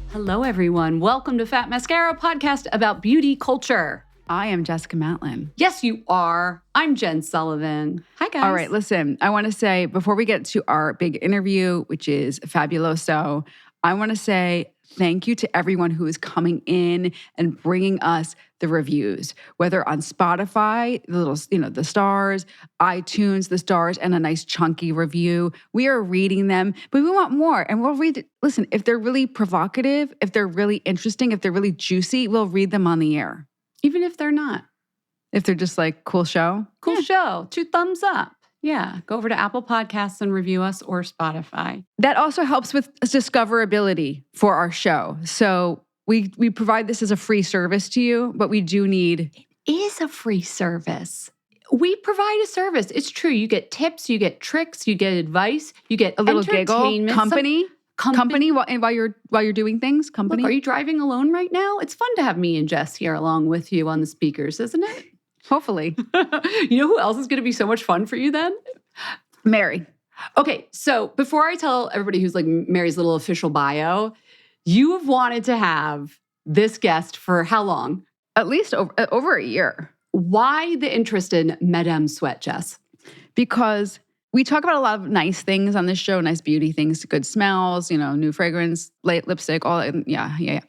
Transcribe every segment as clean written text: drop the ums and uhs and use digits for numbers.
Hello, everyone. Welcome to Fat Mascara, podcast about beauty culture. I am Jessica Matlin. Yes, you are. I'm Jen Sullivan. Hi, guys. All right, listen, I want to say, before we get to our big interview, which is fabuloso, I want to say thank you to everyone who is coming in and bringing us the reviews, whether on Spotify, the little, the stars, iTunes, the stars, and a nice chunky review. We are reading them, but we want more. And we'll read it. Listen, if they're really provocative, if they're really interesting, if they're really juicy, we'll read them on the air. Even if they're not. If they're just like, cool show. Cool show. 2 thumbs up. Yeah. Go over to Apple Podcasts and review us or Spotify. That also helps with discoverability for our show. So we provide this as a free service to you, but we do need... It is a free service. We provide a service. It's true. You get tips, you get tricks, you get advice, you get a little giggle, company while you're doing things. Company. Look, are you driving alone right now? It's fun to have me and Jess here along with you on the speakers, isn't it? Hopefully. You know who else is going to be so much fun for you then? Mary. Okay, so before I tell everybody who's like Mary's little official bio, you have wanted to have this guest for how long? At least over a year. Why the interest in Madame Sweat, Jess? Because we talk about a lot of nice things on this show, nice beauty things, good smells, new fragrance, lipstick, all that. Yeah.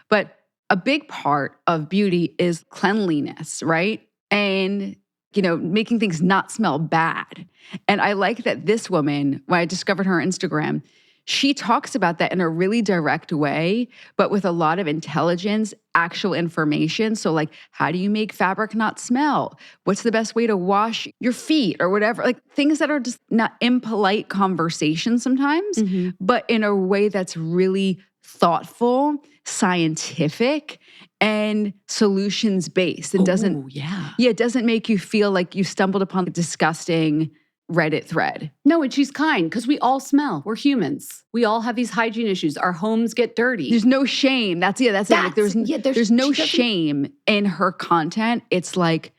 But a big part of beauty is cleanliness, right? And, making things not smell bad. And I like that this woman, when I discovered her on Instagram, she talks about that in a really direct way, but with a lot of intelligence, actual information. So like, how do you make fabric not smell? What's the best way to wash your feet or whatever? Like things that are just not impolite conversation sometimes, but in a way that's really thoughtful, scientific, and solutions-based. It doesn't make you feel like you stumbled upon a disgusting Reddit thread. No, and she's kind because we all smell. We're humans. We all have these hygiene issues. Our homes get dirty. There's no shame. That's it. Like, there's no shame in her content. It's like,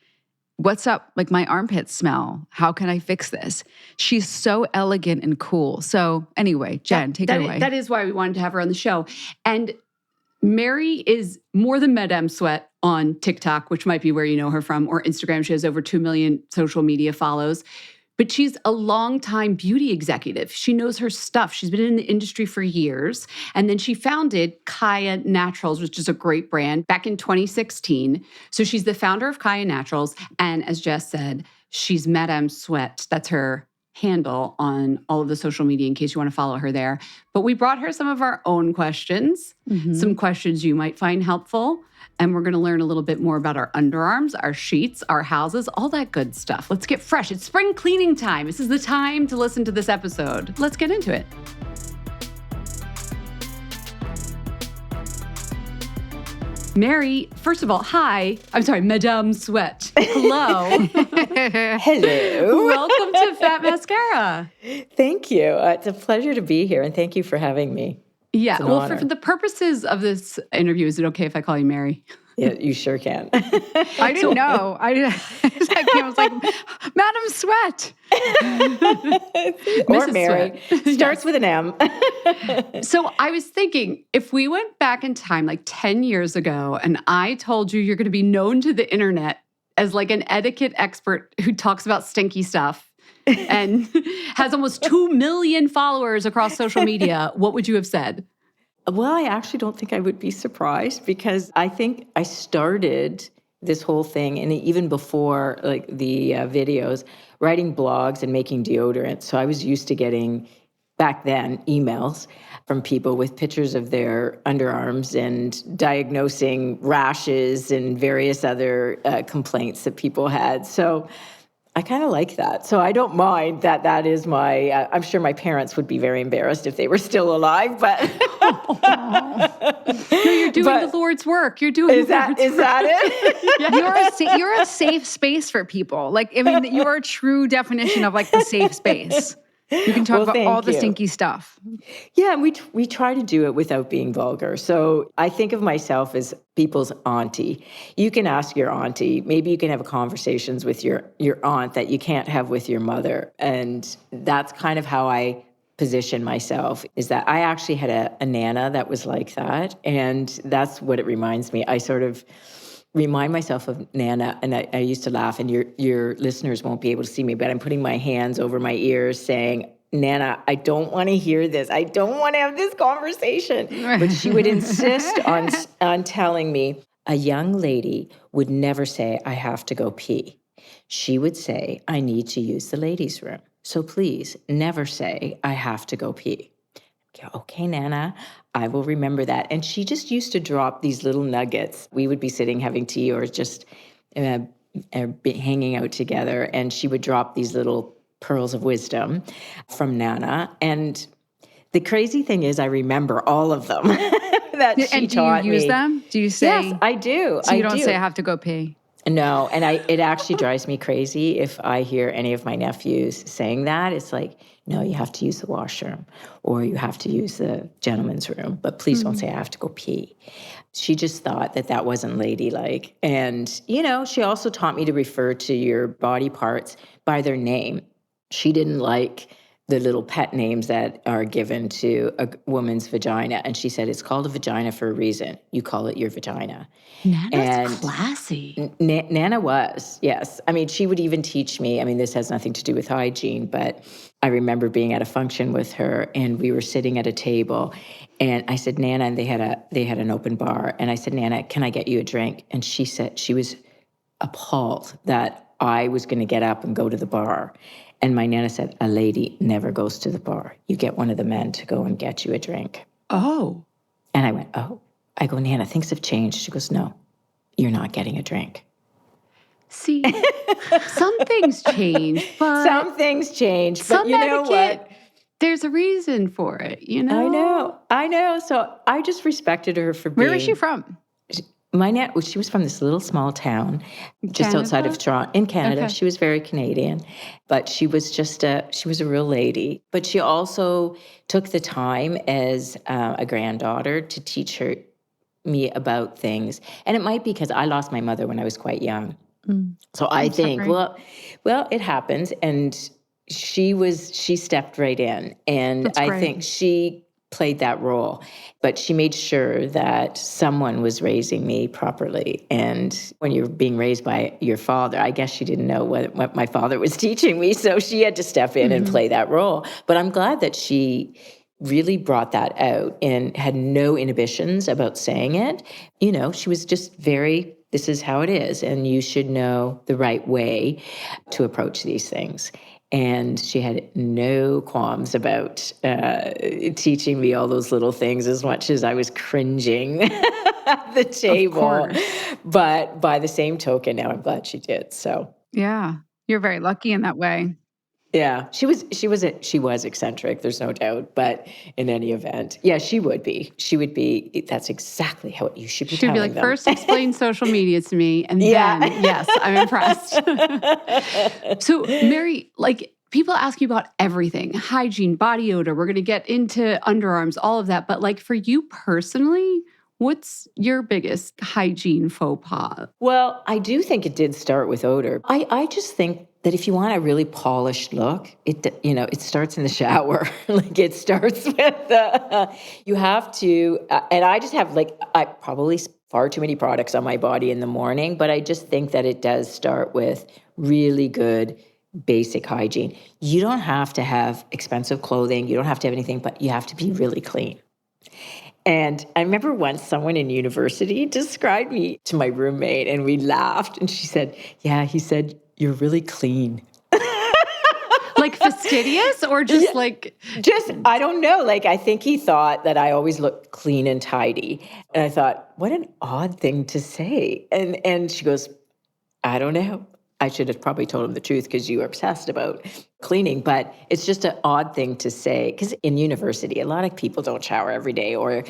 what's up? Like my armpits smell. How can I fix this? She's so elegant and cool. So anyway, Jen, take it away. That is why we wanted to have her on the show. And Mary is more than Madame Sweat on TikTok, which might be where you know her from, or Instagram. She has over 2 million social media follows. But she's a longtime beauty executive. She knows her stuff. She's been in the industry for years. And then she founded Kaya Naturals, which is a great brand, back in 2016. So she's the founder of Kaya Naturals. And as Jess said, she's Madame Sweat. That's her handle on all of the social media in case you want to follow her there. But we brought her some of our own questions, some questions you might find helpful. And we're going to learn a little bit more about our underarms, our sheets, our houses, all that good stuff. Let's get fresh. It's spring cleaning time. This is the time to listen to this episode. Let's get into it. Mary, first of all, hi. I'm sorry, Madame Sweat. Hello. Hello. Welcome to Fat Mascara. Thank you. It's a pleasure to be here, and thank you for having me. Yeah, well, for the purposes of this interview, is it okay if I call you Mary? Yeah, you sure can. I didn't know. I was like, Madam Sweat. Or Mrs. Mary. Sweat. Starts with an M. So I was thinking, if we went back in time like 10 years ago and I told you you're going to be known to the internet as like an etiquette expert who talks about stinky stuff and has almost 2 million followers across social media, what would you have said? Well, I actually don't think I would be surprised because I think I started this whole thing, and even before like the videos, writing blogs and making deodorant. So I was used to getting, back then, emails from people with pictures of their underarms and diagnosing rashes and various other complaints that people had. So I kind of like that. So I don't mind that is my, I'm sure my parents would be very embarrassed if they were still alive, but. No, you're doing the Lord's work. You're doing Is that it? Yeah. You're a safe space for people. Like, I mean, you're a true definition of like the safe space. You can talk about all the stinky stuff. Yeah, and we try to do it without being vulgar. So I think of myself as people's auntie. You can ask your auntie. Maybe you can have conversations with your aunt that you can't have with your mother. And that's kind of how I position myself is that I actually had a Nana that was like that. And that's what it reminds me. I sort of remind myself of Nana, and I used to laugh, and your listeners won't be able to see me, but I'm putting my hands over my ears saying, Nana, I don't want to hear this. I don't want to have this conversation. But she would insist on telling me, a young lady would never say, I have to go pee. She would say, I need to use the ladies' room. So please never say, I have to go pee. Okay, Nana, I will remember that. And she just used to drop these little nuggets. We would be sitting having tea or just hanging out together, and she would drop these little pearls of wisdom from Nana. And the crazy thing is, I remember all of them that she taught me. And do you use them? Do you say? Yes, I do. So you don't say, I have to go pee? No, and it actually drives me crazy if I hear any of my nephews saying that. It's like, no, you have to use the washroom or you have to use the gentleman's room, but please don't say I have to go pee. She just thought that that wasn't ladylike. And, you know, she also taught me to refer to your body parts by their name. She didn't like the little pet names that are given to a woman's vagina. And she said, it's called a vagina for a reason. You call it your vagina. Nana's classy. Nana was, yes. I mean, she would even teach me, I mean, this has nothing to do with hygiene, but I remember being at a function with her and we were sitting at a table and I said, Nana, and they had an open bar. And I said, Nana, can I get you a drink? And she said, she was appalled that I was going to get up and go to the bar. And my Nana said, a lady never goes to the bar. You get one of the men to go and get you a drink. Oh. And I went, oh. I go, Nana, things have changed. She goes, no, you're not getting a drink. See, some things change, but some things change, but you know what? There's a reason for it, you know? I know. So I just respected her for being... Where is she from? She was from this little small town just outside of Toronto in Canada. Okay. She was very Canadian, but she was she was a real lady. But she also took the time as a granddaughter to teach me about things. And it might be because I lost my mother when I was quite young. So I think, well, it happens. And she stepped right in. And I think she played that role, but she made sure that someone was raising me properly. And when you're being raised by your father, I guess she didn't know what my father was teaching me. So she had to step in and play that role. But I'm glad that she really brought that out and had no inhibitions about saying it. You know, she was just very, this is how it is. And you should know the right way to approach these things. And she had no qualms about teaching me all those little things as much as I was cringing at the table. But by the same token, now I'm glad she did. So yeah, you're very lucky in that way. Yeah, she was eccentric, there's no doubt. But in any event, yeah, she would be. That's exactly how you should be telling them. She'd be like, first explain social media to me, and then, yes, I'm impressed. So, Mary, like, people ask you about everything, hygiene, body odor. We're going to get into underarms, all of that. But like, for you personally, what's your biggest hygiene faux pas? Well, I do think it did start with odor. I just think that if you want a really polished look, it starts in the shower. Like it starts with, you have to, and I just have I probably far too many products on my body in the morning, but I just think that it does start with really good basic hygiene. You don't have to have expensive clothing. You don't have to have anything, but you have to be really clean. And I remember once someone in university described me to my roommate and we laughed and she said, yeah, he said, you're really clean. Like fastidious or just like... Just, I don't know. Like, I think he thought that I always looked clean and tidy. And I thought, what an odd thing to say. And she goes, I don't know. I should have probably told him the truth because you were obsessed about cleaning, but it's just an odd thing to say because in university, a lot of people don't shower every day or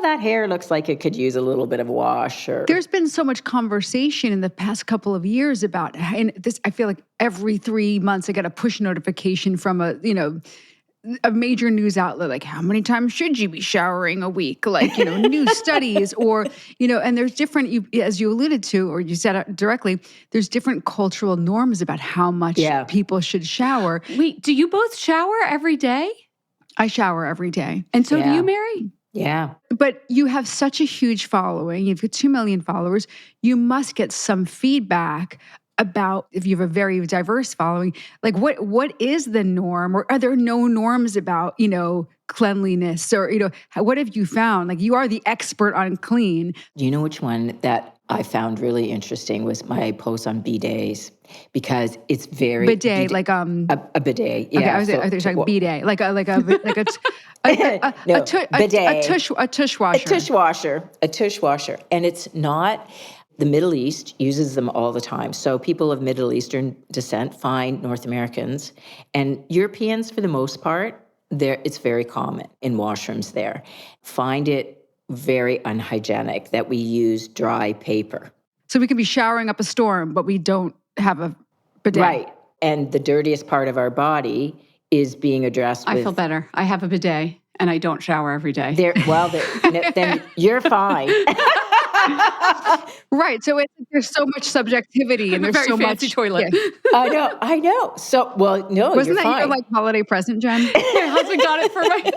that hair looks like it could use a little bit of wash. Or there's been so much conversation in the past couple of years about, and this, I feel like every 3 months I get a push notification from a major news outlet, like how many times should you be showering a week? Like, new studies or, and there's different, as you alluded to, or you said it directly, there's different cultural norms about how much people should shower. Wait, do you both shower every day? I shower every day. And so do Yeah. you, Mary? Yeah. But you have such a huge following. You've got 2 million followers. You must get some feedback about, if you have a very diverse following, like what is the norm, or are there no norms about, cleanliness, or, what have you found? Like, you are the expert on clean. Do you know which one that I found really interesting was my post on bidets, because it's very Bidet, like a bidet. Yeah. okay, I was talking bidet, like a bidet. tush washer. A tush washer. And it's not, the Middle East uses them all the time. So people of Middle Eastern descent find North Americans, and Europeans, for the most part, it's very common in washrooms there. Find it very unhygienic that we use dry paper. So we could be showering up a storm, but we don't have a bidet. Right. And the dirtiest part of our body is being addressed with... I feel better. I have a bidet and I don't shower every day. Then you're fine. Right. So there's so much subjectivity, and a there's very so fancy much toilet. Yeah. I know. So, no, Wasn't you're that fine. your holiday present, Jen? My husband got it for my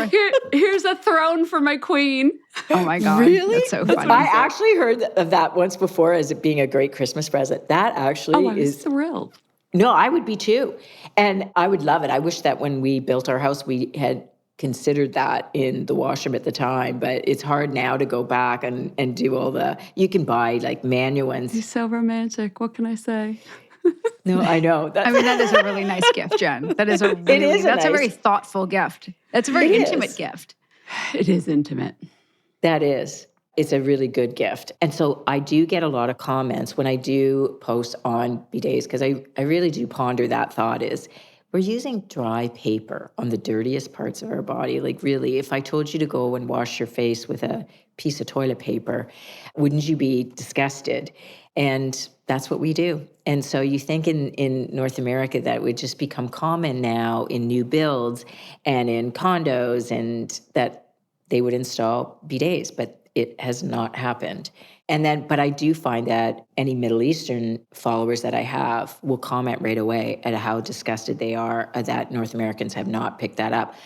anniversary. Here's a throne for my queen. Oh my God. Really? That's so funny. I actually heard of that once before as it being a great Christmas present. That actually I was is... thrilled. No, I would be too. And I would love it. I wish that when we built our house, we had considered that in the washroom at the time, but it's hard now to go back and do all you can buy like manual ones. He's so romantic. What can I say? No, I know. I mean, that is a really nice gift, Jen. That is a very thoughtful gift. That's a very intimate gift. It is intimate. That is. It's a really good gift. And so I do get a lot of comments when I do post on bidets, because I really do ponder that thought is, we're using dry paper on the dirtiest parts of our body. Like, really, if I told you to go and wash your face with a piece of toilet paper, wouldn't you be disgusted? And that's what we do. And so you think in North America that would just become common now in new builds and in condos, and that they would install bidets, but it has not happened. But I do find that any Middle Eastern followers that I have will comment right away at how disgusted they are that North Americans have not picked that up.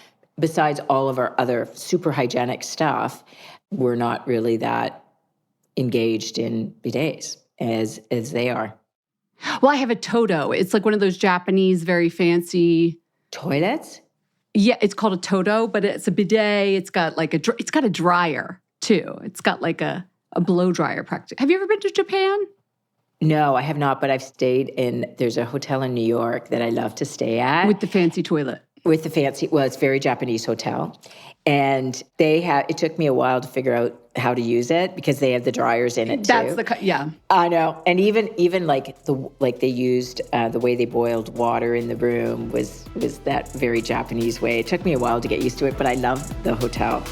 Besides all of our other super hygienic stuff, we're not really that engaged in bidets as they are. Well, I have a Toto. It's like one of those Japanese, very fancy toilets. Yeah, it's called a Toto, but it's a bidet. It's got it's got a dryer too. It's got like a blow dryer practice. Have you ever been to Japan? No, I have not, but I've stayed there's a hotel in New York that I love to stay at. With the fancy toilet. With the fancy, it's a very Japanese hotel. And it took me a while to figure out how to use it, because they have the dryers in it too. Yeah. I know. And even like they used, the way they boiled water in the room was that very Japanese way. It took me a while to get used to it, but I love the hotel.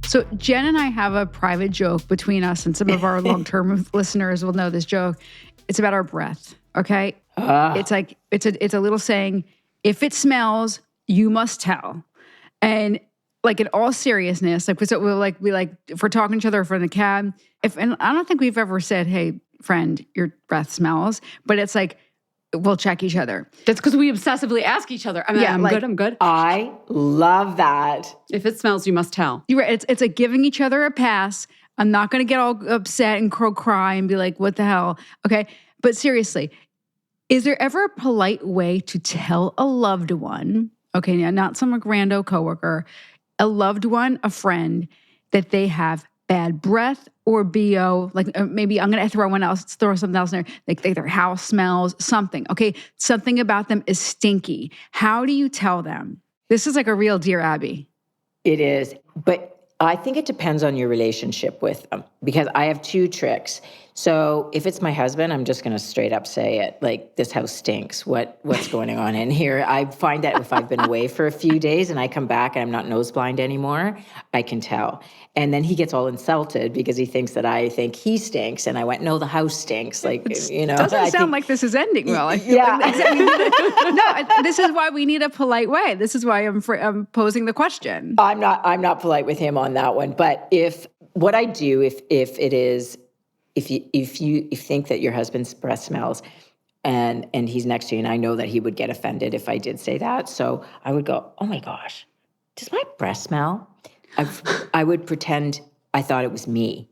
So Jen and I have a private joke between us, and some of our long-term listeners will know this joke. It's about our breath, okay? It's like, it's a little saying, if it smells, you must tell. And like, in all seriousness, like, so if we're talking to each other, if we're in the cab, and I don't think we've ever said, hey, friend, your breath smells, but it's like, we'll check each other. That's because we obsessively ask each other. I'm good. I love that. If it smells, you must tell. You're right. It's like giving each other a pass. I'm not going to get all upset and cry and be like, what the hell? Okay. But seriously, is there ever a polite way to tell a loved one, okay, now not some rando coworker, a loved one, a friend, that they have bad breath or BO, like maybe I'm going to throw something else in there, like their house smells, something, okay? Something about them is stinky. How do you tell them? This is like a real Dear Abby. It is, but I think it depends on your relationship with them, because I have two tricks. So if it's my husband, I'm just going to straight up say it, like, this house stinks. What's going on in here? I find that if I've been away for a few days and I come back and I'm not nose blind anymore, I can tell. And then he gets all insulted because he thinks that I think he stinks. And I went, no, the house stinks. Like, you know. Doesn't I sound think, like this is ending well. I feel yeah. no, this is why we need a polite way. This is why I'm posing the question. I'm not polite with him on that one. But if you think that your husband's breath smells and he's next to you, and I know that he would get offended if I did say that. So I would go, oh my gosh, does my breath smell? I would pretend I thought it was me.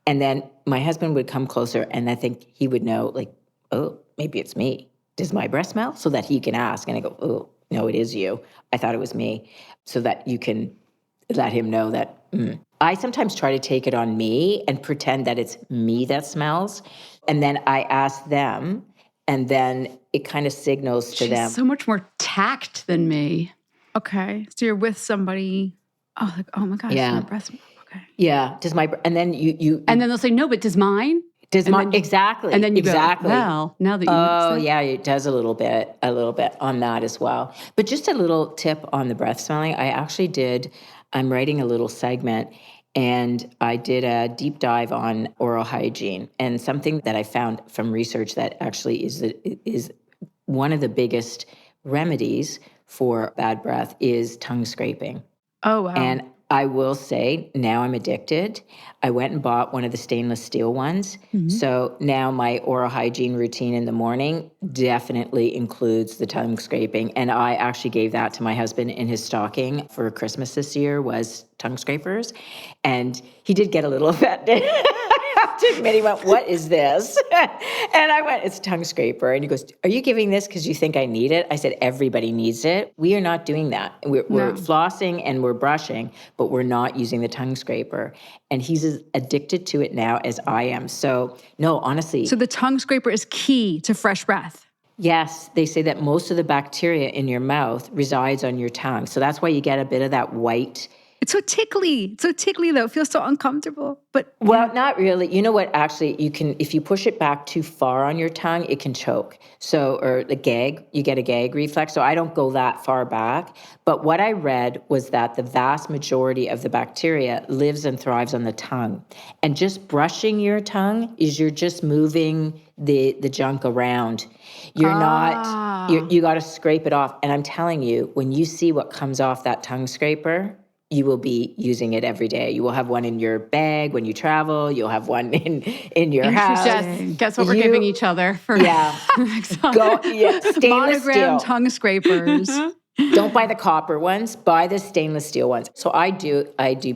And then my husband would come closer and I think he would know, like, oh, maybe it's me. Does my breath smell? So that he can ask. And I go, oh, no, it is you. I thought it was me. So that you can let him know that. I sometimes try to take it on me and pretend that it's me that smells. And then I ask them, and then it kind of signals to them. She's so much more tact than me. Okay. So you're with somebody. Oh, like, oh my gosh. Yeah. My breath. Okay. Yeah. Does my, and then you And then they'll say, no, but does mine? does and my, then you- exactly. And then you exactly. go, well, now that you Oh, said- yeah, it does a little bit on that as well. But just a little tip on the breath smelling. I'm writing a little segment, and I did a deep dive on oral hygiene, and something that I found from research that actually is one of the biggest remedies for bad breath is tongue scraping. Oh, wow. And I will say, now I'm addicted. I went and bought one of the stainless steel ones. So now my oral hygiene routine in the morning definitely includes the tongue scraping. And I actually gave that to my husband in his stocking for Christmas this year, was tongue scrapers. And he did get a little offended. I have to admit, he went, what is this? And I went, it's a tongue scraper. And he goes, are you giving this because you think I need it? I said, everybody needs it. We are not doing that. We're flossing and we're brushing, but we're not using the tongue scraper. And he's as addicted to it now as I am. So no, honestly. So the tongue scraper is key to fresh breath. Yes, they say that most of the bacteria in your mouth resides on your tongue. So that's why you get a bit of that white. It's so tickly. It's so tickly, though. It feels so uncomfortable. But Well, not really. You know what? Actually, you can, if you push it back too far on your tongue, it can choke. So, or the gag, you get a gag reflex. So I don't go that far back. But what I read was that the vast majority of the bacteria lives and thrives on the tongue. And just brushing your tongue is you're just moving the junk around. You're not, you got to scrape it off. And I'm telling you, when you see what comes off that tongue scraper, you will be using it every day. You will have one in your bag when you travel. You'll have one in your house. Guess what we're giving each other for next stainless monogram steel. tongue scrapers. Don't buy the copper ones. Buy the stainless steel ones. So I do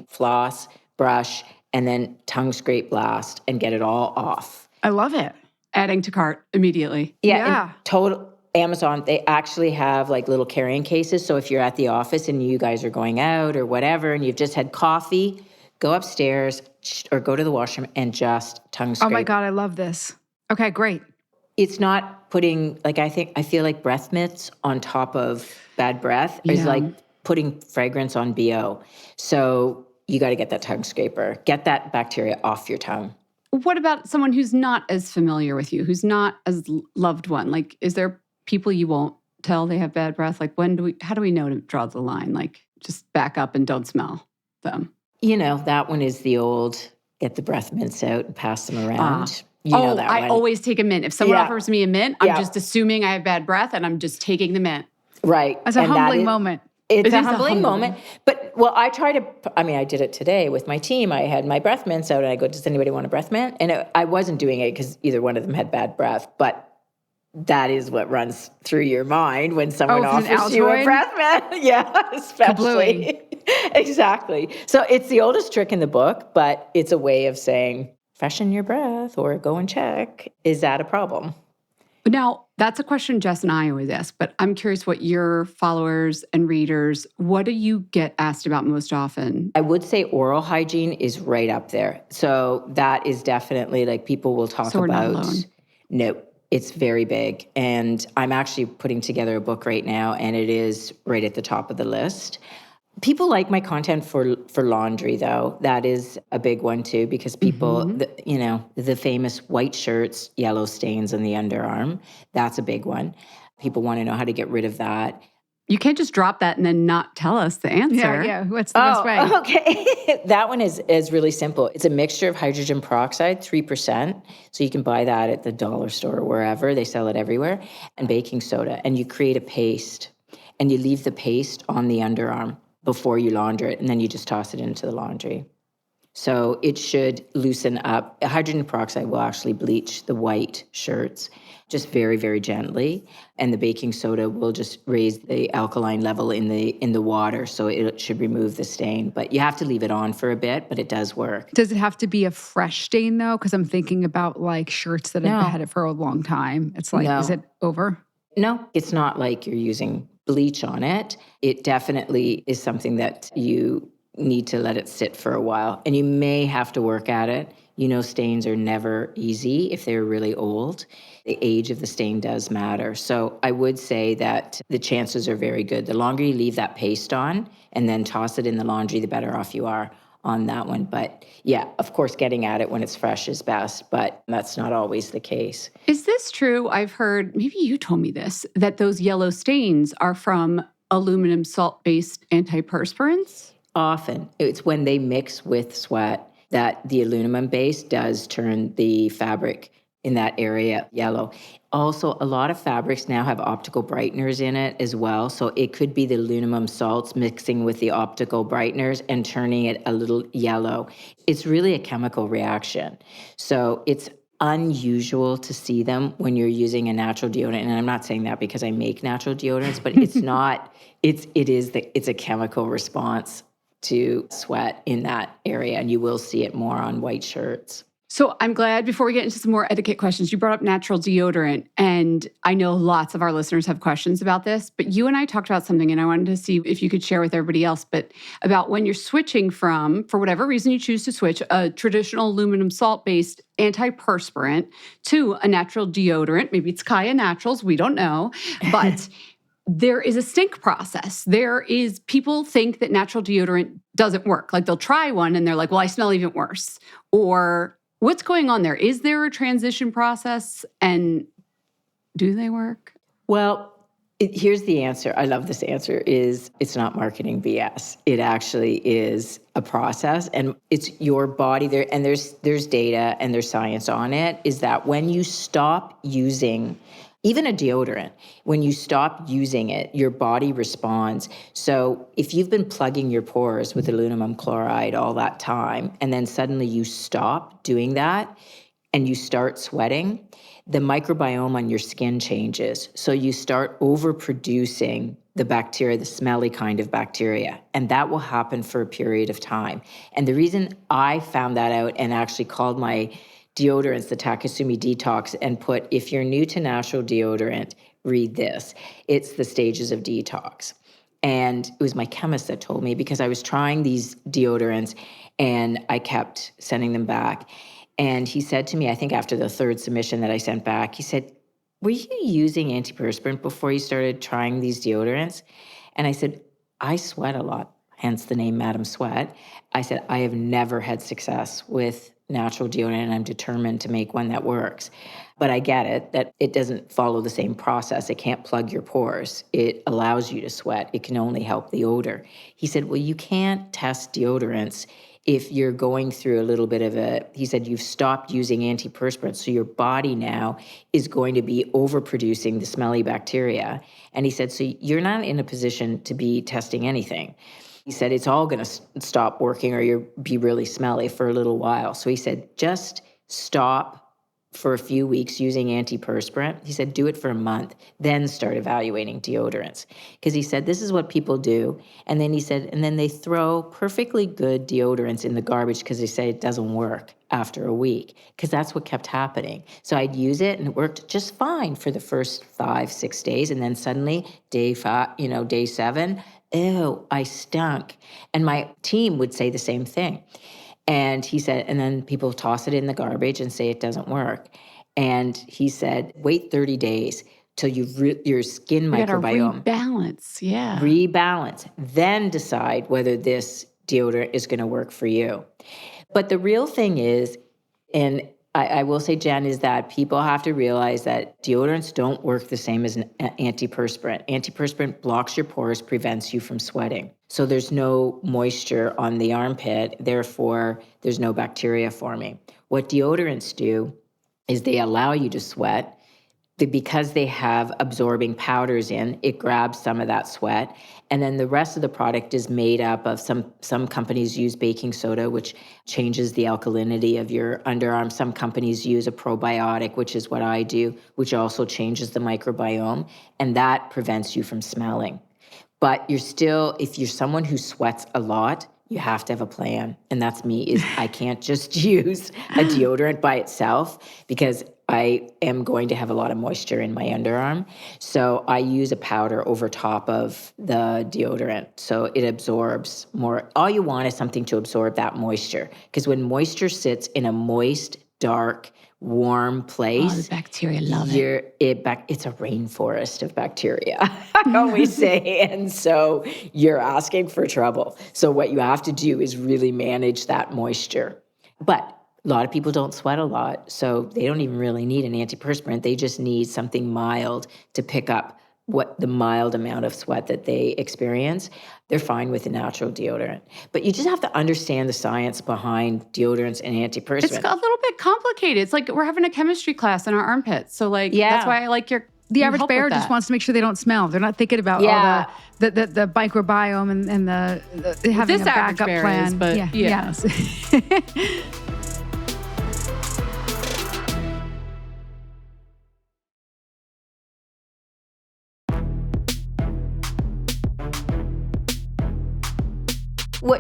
floss, brush, and then tongue scrape last and get it all off. I love it. Adding to cart immediately. Yeah. And total Amazon, they actually have like little carrying cases. So if you're at the office and you guys are going out or whatever, and you've just had coffee, go upstairs or go to the washroom and just tongue scrape. Oh my God, I love this. Okay, great. It's not putting, like, I feel like breath mints on top of bad breath is like putting fragrance on BO. So you got to get that tongue scraper, get that bacteria off your tongue. What about someone who's not as familiar with you, who's not as loved one? Like, is there people you won't tell they have bad breath? Like, how do we know to draw the line? Like, just back up and don't smell them. You know, that one is the old, get the breath mints out and pass them around. You know that I one. always take a mint. If someone offers me a mint, I'm Yeah. just assuming I have bad breath and I'm just taking the mint. Right. It's a And that humbling is- moment. It's It a is a humbling humbling moment. But, well, I did it today with my team. I had my breath mints out and I go, does anybody want a breath mint? And I wasn't doing it because either one of them had bad breath, but that is what runs through your mind when someone if it's an offers you a Altoid? breath mint. Yeah, especially. Exactly. So it's the oldest trick in the book, but it's a way of saying, freshen your breath or go and check. Is that a problem? Now, that's a question Jess and I always ask, but I'm curious what your followers and readers, what do you get asked about most often? I would say oral hygiene is right up there. So that is definitely like people will talk So we're not about. alone. No, it's very big. And I'm actually putting together a book right now, and it is right at the top of the list. People like my content for laundry, though. That is a big one too, because people, the famous white shirts, yellow stains on the underarm. That's a big one. People want to know how to get rid of that. You can't just drop that and then not tell us the answer. Yeah. What's the best way? Okay. That one is really simple. It's a mixture of hydrogen peroxide, 3%. So you can buy that at the dollar store or wherever. They sell it everywhere. And baking soda. And you create a paste. And you leave the paste on the underarm before you launder it. And then you just toss it into the laundry. So it should loosen up. Hydrogen peroxide will actually bleach the white shirts just very, very gently. And the baking soda will just raise the alkaline level in the water. So it should remove the stain. But you have to leave it on for a bit, but it does work. Does it have to be a fresh stain though? Because I'm thinking about like shirts that have No. had it for a long time. It's like, No. Is it over? No, it's not like you're using bleach on it. It definitely is something that you need to let it sit for a while. And you may have to work at it. Stains are never easy if they're really old. The age of the stain does matter. So I would say that the chances are very good. The longer you leave that paste on and then toss it in the laundry, the better off you are on that one. But yeah, of course, getting at it when it's fresh is best, but that's not always the case. Is this true? I've heard, maybe you told me this, that those yellow stains are from aluminum salt-based antiperspirants? Often, it's when they mix with sweat that the aluminum base does turn the fabric in that area yellow. Also, a lot of fabrics now have optical brighteners in it as well. So it could be the aluminum salts mixing with the optical brighteners and turning it a little yellow. It's really a chemical reaction. So it's unusual to see them when you're using a natural deodorant. And I'm not saying that because I make natural deodorants, but it's not, it's a chemical response to sweat in that area. And you will see it more on white shirts. So I'm glad, before we get into some more etiquette questions, you brought up natural deodorant. And I know lots of our listeners have questions about this, but you and I talked about something, and I wanted to see if you could share with everybody else, but about when you're switching from, for whatever reason you choose to switch, a traditional aluminum salt-based antiperspirant to a natural deodorant. Maybe it's Kaya Naturals, we don't know, but there is a stink process. People think that natural deodorant doesn't work. Like they'll try one and they're like, well, I smell even worse. Or what's going on there? Is there a transition process, and do they work? Well, here's the answer. I love this answer. It's not marketing BS. It actually is a process, and it's your body there. And there's data and there's science on it. Is that when you stop using even a deodorant, when you stop using it, your body responds. So if you've been plugging your pores with aluminum chloride all that time, and then suddenly you stop doing that and you start sweating, the microbiome on your skin changes. So you start overproducing the bacteria, the smelly kind of bacteria, and that will happen for a period of time. And the reason I found that out and actually called my deodorants, the Takasumi Detox, and put, if you're new to natural deodorant, read this. It's the stages of detox. And it was my chemist that told me, because I was trying these deodorants and I kept sending them back. And he said to me, I think after the third submission that I sent back, he said, were you using antiperspirant before you started trying these deodorants? And I said, I sweat a lot, hence the name Madam Sweat. I said, I have never had success with natural deodorant, and I'm determined to make one that works. But I get it, that it doesn't follow the same process. It can't plug your pores. It allows you to sweat. It can only help the odor. He said, well, you can't test deodorants if you're going through a little bit of he said, you've stopped using antiperspirants, so your body now is going to be overproducing the smelly bacteria. And he said, so you're not in a position to be testing anything. He said, it's all going to stop working or you'll be really smelly for a little while. So he said, just stop for a few weeks using antiperspirant. He said, do it for a month, then start evaluating deodorants. Because he said, this is what people do. And then he said, and then they throw perfectly good deodorants in the garbage because they say it doesn't work after a week, because that's what kept happening. So I'd use it and it worked just fine for the first 5-6 days. And then suddenly day 7, ew, I stunk. And my team would say the same thing. And he said, and then people toss it in the garbage and say it doesn't work. And he said, wait 30 days, till your skin You gotta microbiome rebalance. Yeah. rebalance, then decide whether this deodorant is going to work for you. But the real thing is, and I will say, Jen, is that people have to realize that deodorants don't work the same as an antiperspirant. Antiperspirant blocks your pores, prevents you from sweating. So there's no moisture on the armpit, therefore there's no bacteria forming. What deodorants do is they allow you to sweat. Because they have absorbing powders in, it grabs some of that sweat. And then the rest of the product is made up of some companies use baking soda, which changes the alkalinity of your underarm. Some companies use a probiotic, which is what I do, which also changes the microbiome. And that prevents you from smelling. But if you're someone who sweats a lot, you have to have a plan. And that's me, I can't just use a deodorant by itself because I am going to have a lot of moisture in my underarm. So I use a powder over top of the deodorant so it absorbs more. All you want is something to absorb that moisture, because when moisture sits in a moist, dark, warm place, the bacteria love it. It's a rainforest of bacteria, I always say. And so you're asking for trouble. So what you have to do is really manage that moisture. But a lot of people don't sweat a lot, so they don't even really need an antiperspirant. They just need something mild to pick up what the mild amount of sweat that they experience. They're fine with a natural deodorant. But you just have to understand the science behind deodorants and antiperspirants. It's a little bit complicated. It's like we're having a chemistry class in our armpits. So that's why I like the your average help bear with just that. wants to make sure they don't smell. They're not thinking about all the microbiome and the having This a average backup bear plan. is, but yeah. Yes.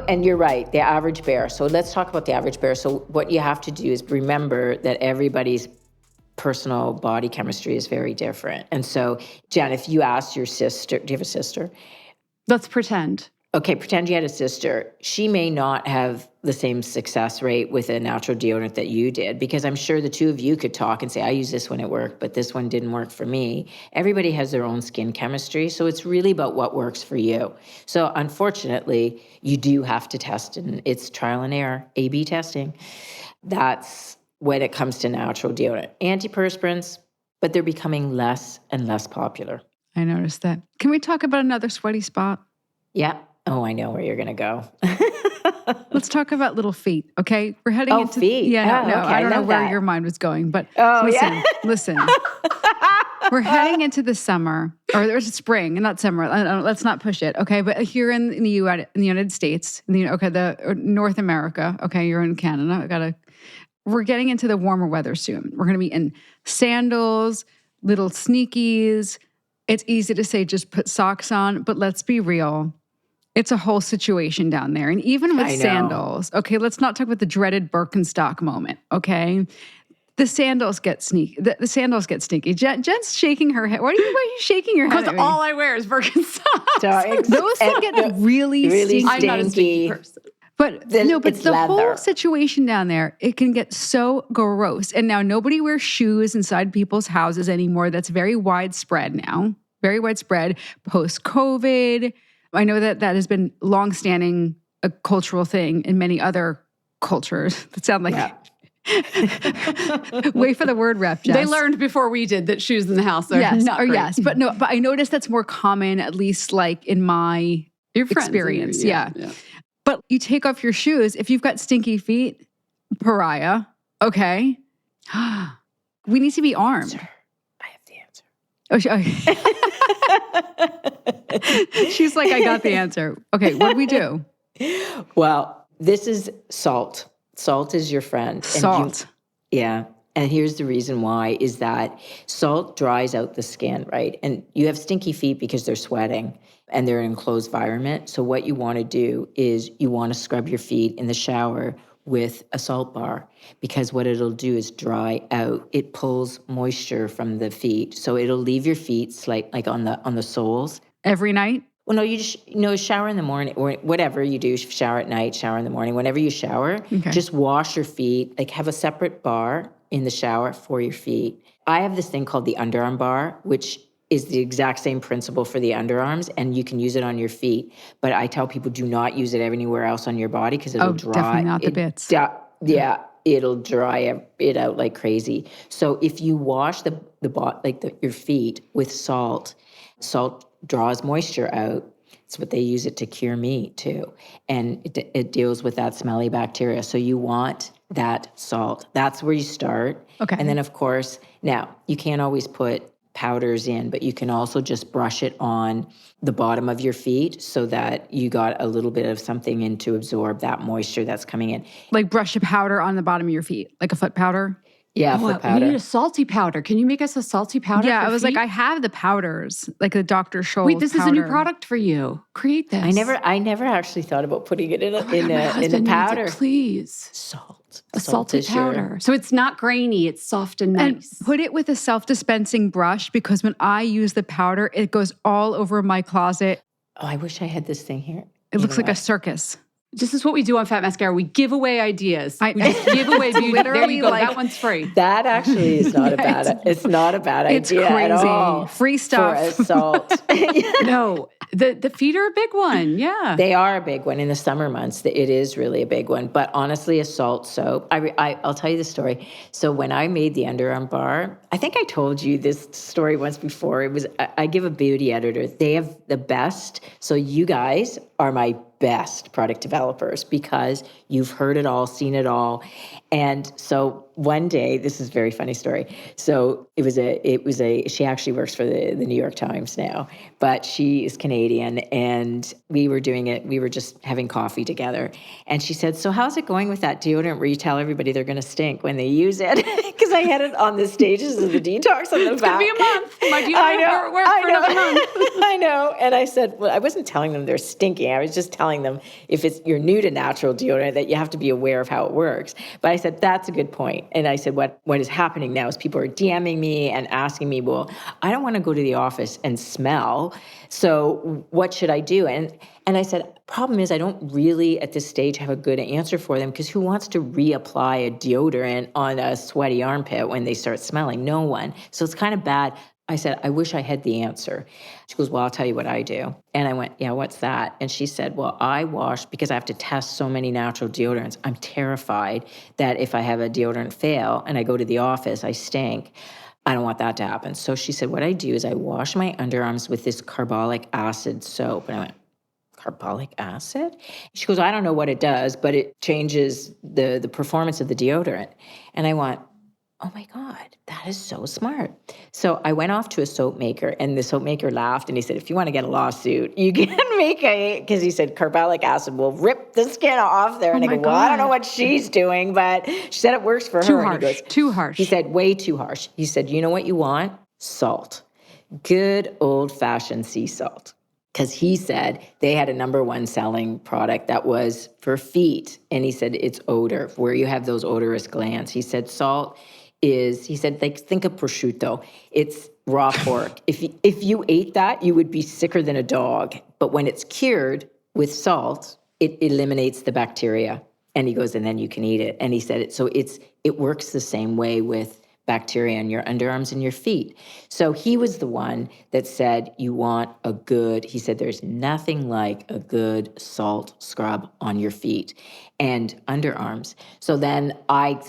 And you're right, the average bear. So let's talk about the average bear. So what you have to do is remember that everybody's personal body chemistry is very different. And so, Jen, if you asked your sister, do you have a sister? Let's pretend. Okay, pretend you had a sister. She may not have the same success rate with a natural deodorant that you did, because I'm sure the two of you could talk and say, I use this one, it worked, but this one didn't work for me. Everybody has their own skin chemistry, so it's really about what works for you. So unfortunately, you do have to test, and it's trial and error, A/B testing. That's when it comes to natural deodorant. Antiperspirants, but they're becoming less and less popular. I noticed that. Can we talk about another sweaty spot? Yeah. Oh, I know where you're going to go. Let's talk about little feet, okay? We're heading into feet. Yeah, no, Okay, I don't know love where that. your mind was going, but Oh, listen. We're heading into the summer, or there's spring, not summer. Let's not push it, okay? But here in the United States, or North America, okay, you're in Canada. We're getting into the warmer weather soon. We're going to be in sandals, little sneakies. It's easy to say just put socks on, but let's be real. It's a whole situation down there. And even with sandals, okay, let's not talk about the dreaded Birkenstock moment, okay? The sandals get sneaky. The sandals get sneaky. Jen's shaking her head. Why are you shaking your head? Because all I wear is Birkenstocks. Those can get really stinky. I'm not a stinky person. But the leather. whole situation down there, it can get so gross. And now nobody wears shoes inside people's houses anymore. That's very widespread now. Very widespread post-COVID. I know that has been longstanding a cultural thing in many other cultures. That sound like wait for the word rep, Jess. They learned before we did that shoes in the house are not great. But I noticed that's more common, at least like in my experience. Yeah. But you take off your shoes, if you've got stinky feet, pariah, okay? We need to be armed. Sir, I have the answer. She's like, I got the answer. Okay, what do we do? Well, this is salt. Salt is your friend. Salt. Yeah. And here's the reason why is that salt dries out the skin, right? And you have stinky feet because they're sweating and they're in an enclosed environment. So what you want to do is you want to scrub your feet in the shower with a salt bar, because what it'll do is dry out. It pulls moisture from the feet. So it'll leave your feet like on the soles. Every night? Well, no, you just shower in the morning or whatever you do, shower at night, shower in the morning. Whenever you shower, just wash your feet, like have a separate bar in the shower for your feet. I have this thing called the underarm bar, which is the exact same principle for the underarms, and you can use it on your feet. But I tell people, do not use it anywhere else on your body because it'll dry. Definitely not the bits. Yeah, it'll dry it out like crazy. So if you wash your feet with salt, salt draws moisture out. It's what they use it to cure meat too, and it deals with that smelly bacteria. So you want that salt. That's where you start. Okay. And then of course, now you can't always put powders in, but you can also just brush it on the bottom of your feet so that you got a little bit of something in to absorb that moisture that's coming in. Like brush a powder on the bottom of your feet, like a foot powder? Yeah, Oh, foot powder. we need a salty powder. Can you make us a salty powder? Yeah, for I was feet? like, I have the powders, like the Dr. Scholl's Wait, this is a new powder. product for you. Create this. I never actually thought about putting it in Oh my God, my a husband needs powder. it, please. Salt. A Salt salted is your- powder. So it's not grainy, it's soft and And nice. put it with a self-dispensing brush because when I use the powder, it goes all over my closet. Oh, I wish I had this thing here. It looks like a circus. This is what we do on Fat Mascara. We give away ideas. I- We just give away beauty. There literally you go. like- That one's free. That actually is not a bad. It's not a bad It's idea at crazy. all. Free stuff. For a salt. No, the feet are a big one. Yeah. They are a big one in the summer months. It is really a big one. But honestly, a salt soap. I'll tell you the story. So when I made the underarm bar, I think I told you this story once before. It was I give a beauty editor. They have the best. So you guys are my best product developers because you've heard it all, seen it all. And so one day, this is a very funny story. So she actually works for the New York Times now, but she is Canadian, and we were just having coffee together. And she said, so how's it going with that deodorant where you tell everybody they're going to stink when they use it? Because I had it on the stages of the detox on the back. It's going to be a month. My I know, work for another month. I know. And I said, well, I wasn't telling them they're stinking. I was just telling them if you're new to natural deodorant, that you have to be aware of how it works. But I said, that's a good point. And I said, what is happening now is people are DMing me and asking me, well, I don't want to go to the office and smell. So what should I do? And I said, problem is I don't really at this stage have a good answer for them because who wants to reapply a deodorant on a sweaty armpit when they start smelling? No one. So it's kind of bad. I said, I wish I had the answer. She goes, well, I'll tell you what I do. And I went, yeah, what's that? And she said, well, I wash because I have to test so many natural deodorants. I'm terrified that if I have a deodorant fail and I go to the office, I stink. I don't want that to happen. So she said, what I do is I wash my underarms with this carbolic acid soap. And I went, carbolic acid? She goes, I don't know what it does, but it changes the performance of the deodorant. And I went, oh my God, that is so smart. So I went off to a soap maker, and the soap maker laughed, and he said, if you want to get a lawsuit, you can make because he said carbolic acid will rip the skin off there. And I go, well, I don't know what she's doing, but she said it works for Too her. harsh. And he goes, Too harsh. he said, way too harsh. He said, you know what you want? Salt. Good old-fashioned sea salt. Because he said they had a #1 selling product that was for feet. And he said it's odor, where you have those odorous glands. He said salt he said, like, think of prosciutto. It's raw pork. If you ate that, you would be sicker than a dog. But when it's cured with salt, it eliminates the bacteria. And he goes, and then you can eat it. And he said it works the same way with bacteria in your underarms and your feet. So he was the one that said he said there's nothing like a good salt scrub on your feet and underarms. So then I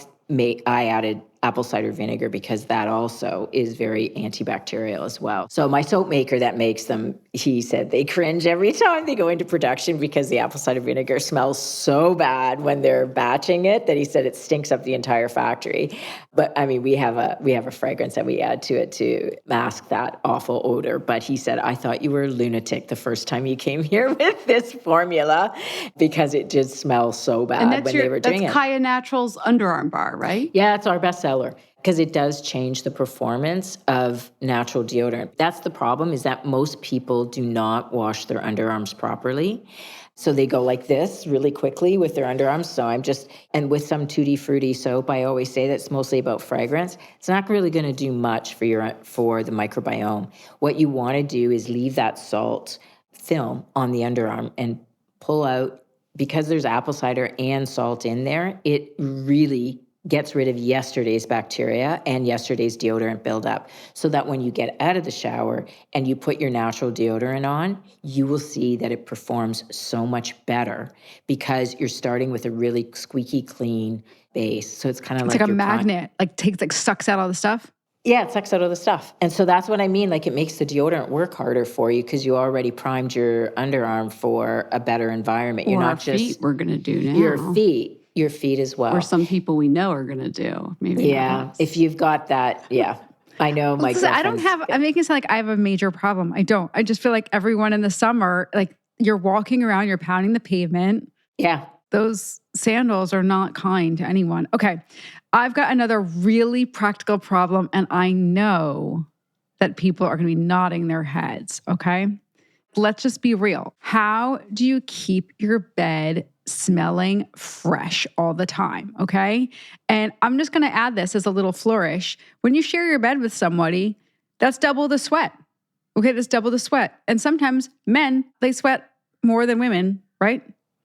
added apple cider vinegar because that also is very antibacterial as well. So my soap maker that makes them, he said they cringe every time they go into production because the apple cider vinegar smells so bad when they're batching it that he said it stinks up the entire factory. But I mean, we have a fragrance that we add to it to mask that awful odor. But he said, I thought you were a lunatic the first time you came here with this formula because it just smells so bad when they were doing it. That's Kaya Naturals underarm bar, right? Yeah, it's our bestseller because it does change the performance of natural deodorant. That's the problem, is that most people do not wash their underarms properly. So they go like this really quickly with their underarms. So and with some Tutti Frutti soap, I always say that's mostly about fragrance. It's not really going to do much for the microbiome. What you want to do is leave that salt film on the underarm and pull out, because there's apple cider and salt in there, it really gets rid of yesterday's bacteria and yesterday's deodorant buildup, so that when you get out of the shower and you put your natural deodorant on, you will see that it performs so much better because you're starting with a really squeaky clean base. So it's kind of It's like a your magnet, sucks out all the stuff. Yeah, it sucks out all the stuff. And so that's what I mean. Like, it makes the deodorant work harder for you because you already primed your underarm for a better environment. You're Or not our just feet we're going to do now. your feet as well. Or some people we know are going to do. Maybe not Yeah, us. if you've got that, yeah. I know my Listen, I don't girlfriend's- have, I'm making it sound like I have a major problem. I don't. I just feel like everyone in the summer, like you're walking around, you're pounding the pavement. Yeah. Those sandals are not kind to anyone. Okay. I've got another really practical problem, and I know that people are going to be nodding their heads. Okay. Let's just be real. How do you keep your bed smelling fresh all the time? Okay. And I'm just going to add this as a little flourish. When you share your bed with somebody, that's double the sweat. Okay. That's double the sweat. And sometimes men, they sweat more than women, right?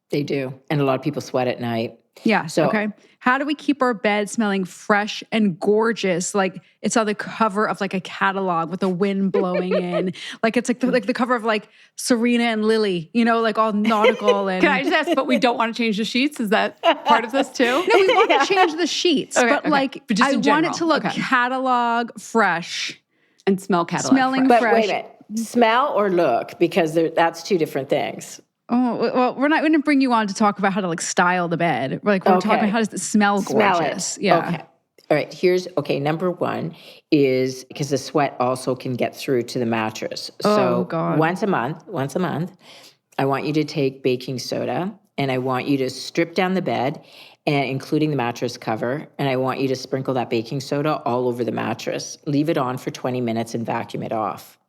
They do. And a lot of people sweat at night. Yeah. So- Okay. How do we keep our bed smelling fresh and gorgeous? Like it's on the cover of like a catalog with the wind blowing in. Like it's like the cover of like Serena and Lily, you know, like all nautical and. Can I just ask, but we don't want to change the sheets? Is that part of this too? No, we want to change the sheets, Okay, but okay. like But just I in want it general. to look Okay. catalog fresh. And smell catalog. Smelling fresh. But fresh. wait a minute. Smell or look? Because that's two different things. Oh, well, we're not going to bring you on to talk about how to like style the bed. We're talking Okay. about how does it smell gorgeous. Smell it. Yeah. Okay. All right. Number one is because the sweat also can get through to the mattress. Oh, So God. once a month, I want you to take baking soda and I want you to strip down the bed and including the mattress cover. And I want you to sprinkle that baking soda all over the mattress. Leave it on for 20 minutes and vacuum it off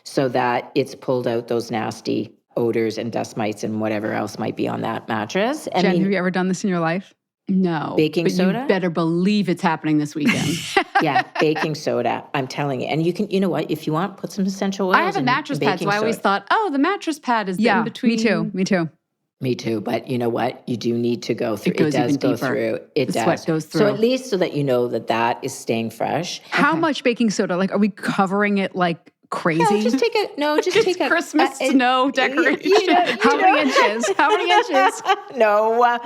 so that it's pulled out those nasty odors and dust mites and whatever else might be on that mattress. I Jen, mean, have you ever done this in your life? No. Baking but soda? You better believe it's happening this weekend. yeah, baking soda. I'm telling you. And you know what? If you want, put some essential oils I have a in mattress in pad, so baking I always soda. thought, oh, the mattress pad is Yeah, in between. me too. Me too. But you know what? You do need to go through. It goes does even go deeper. through. It The does. sweat goes So through. at least so that you know that is staying fresh. How Okay. much baking soda? Like, are we covering it like crazy? No, just take a Christmas snow decoration. How many inches? How many inches? No,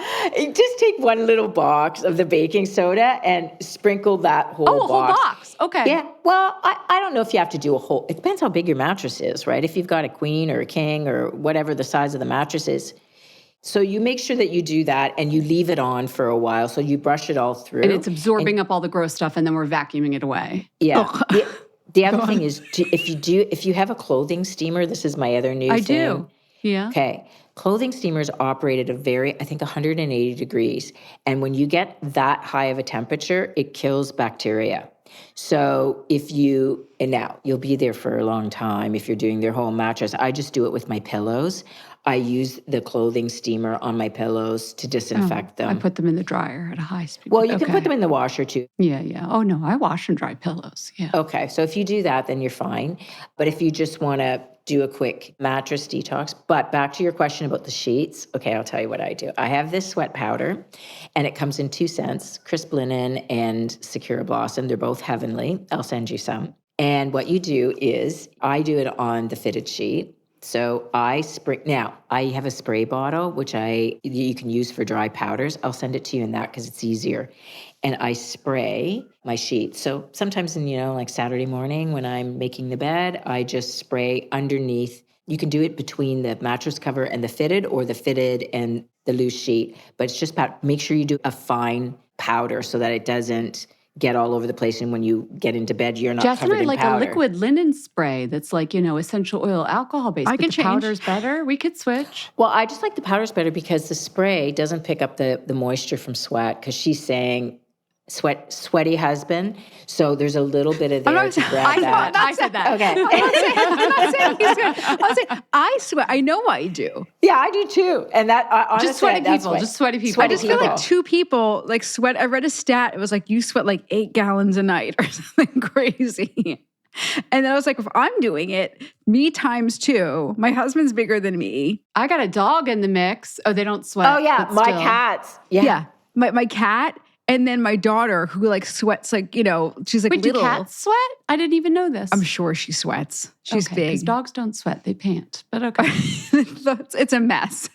just take one little box of the baking soda and sprinkle that whole Oh, a whole box. Okay. Yeah. Well, I don't know if you have to do a whole. It depends how big your mattress is, right? If you've got a queen or a king or whatever the size of the mattress is. So you make sure that you do that and you leave it on for a while. So you brush it all through. And it's absorbing up all the gross stuff, and then we're vacuuming it away. Yeah. The other thing is, if you have a clothing steamer, this is my other new I thing. do. Yeah. Okay. Clothing steamers operate at I think 180 degrees. And when you get that high of a temperature, it kills bacteria. So and now you'll be there for a long time if you're doing their whole mattress. I just do it with my pillows. I use the clothing steamer on my pillows to disinfect them. I put them in the dryer at a high speed. Well, you can Okay. put them in the washer too. Yeah. Oh, no, I wash and dry pillows. Yeah. Okay, so if you do that, then you're fine. But if you just want to do a quick mattress detox, but back to your question about the sheets, okay, I'll tell you what I do. I have this sweat powder, and it comes in 2 scents, Crisp Linen and Sakura Blossom. They're both heavenly. I'll send you some. And what you do is I do it on the fitted sheet. So I have a spray bottle, which you can use for dry powders. I'll send it to you in that because it's easier. And I spray my sheets. So sometimes like Saturday morning when I'm making the bed, I just spray underneath. You can do it between the mattress cover and the fitted or the fitted and the loose sheet. But it's just make sure you do a fine powder so that it doesn't get all over the place. And when you get into bed, you're not Jess and covered I in like powder. a liquid linen spray that's like, essential oil, alcohol based. I but can the change. powder's better. We could switch. Well, I just like the powders better because the spray doesn't pick up the moisture from sweat because she's saying sweaty husband. So there's a little bit of there to grab that. I said that. Okay. I'm not saying he's good. I'm saying I sweat. I know I do. Yeah, I do too. And that honestly, Just sweaty that's people. what- Just sweaty people. I just feel people. like 2 people like sweat. I read a stat. It was like you sweat like 8 gallons a night or something crazy. And then I was like, if I'm doing it, me times 2. My husband's bigger than me. I got a dog in the mix. Oh, they don't sweat. Oh yeah, but my still. cats. Yeah. My cat And then my daughter, who like sweats, like, she's like Wait, little. do cats sweat? I didn't even know this. I'm sure she sweats. She's Because big. dogs don't sweat; they pant. But okay. It's a mess.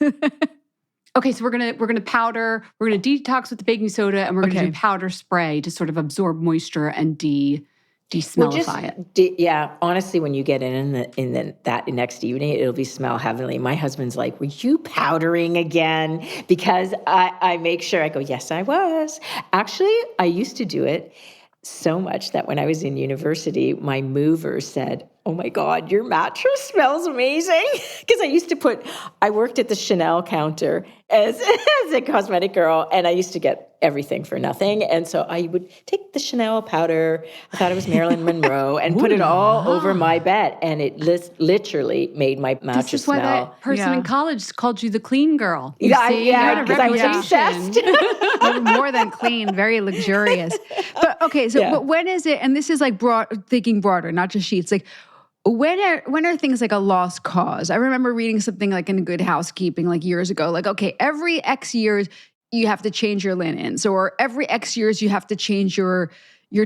Okay, so we're gonna powder. We're gonna detox with the baking soda, and we're gonna Okay. do powder spray to sort of absorb moisture and de-smellify it. Yeah, honestly, when you get that next evening, it'll be smell heavenly. My husband's like, "Were you powdering again?" Because I make sure I go, "Yes, I was." Actually, I used to do it so much that when I was in university, my mover said, "Oh my God, your mattress smells amazing." Because I worked at the Chanel counter as a cosmetic girl, and I used to get everything for nothing. And so I would take the Chanel powder, I thought it was Marilyn Monroe, and put it all over my bed. And it literally made my mattress This is why smell. that person Yeah. in college called you the clean girl. You Yeah, see? yeah, You had a because I was reputation. obsessed. They're more than clean, very luxurious. But okay, so Yeah. but when is it? And this is like thinking broader, not just sheets. Like when are things like a lost cause? I remember reading something like in Good Housekeeping like years ago. Like, okay, every X years you have to change your linens, or every X years you have to change your